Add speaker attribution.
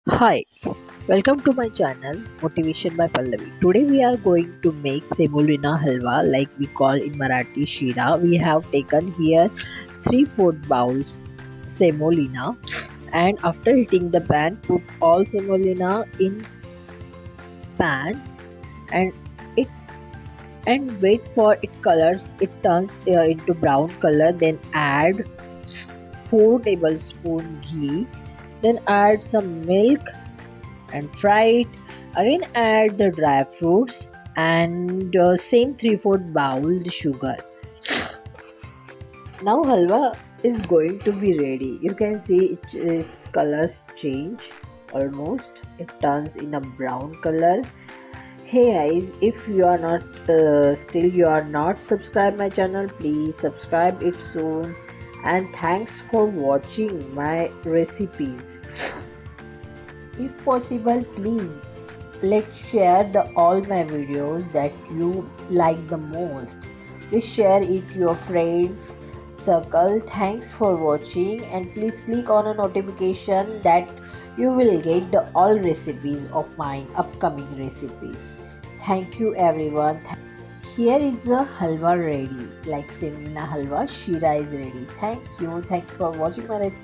Speaker 1: Hi, welcome to my channel Motivation by Pallavi. Today we are going to make semolina halwa like we call in Marathi shira. We have taken here 3/4 bowls semolina, and after heating the pan put all semolina in pan and it and wait for it colors it turns into brown color, then add 4 tablespoon ghee, then add some milk and fry it. Again add the dry fruits and same 3/4 bowl the sugar. Now halwa is going to be ready. You can see its colors change almost. It turns in a brown color. Hey guys, if you are not still you are not subscribe my channel, please subscribe it soon. And thanks for watching my recipes. If possible, please let's share the all my videos that you like the most. Please share it your friends circle. Thanks for watching, and please click on a notification that you will get the all recipes of mine upcoming recipes. Thank you everyone. Here is the halwa ready, like semolina halwa shira is ready. Thank you. Thanks for watching my recipe.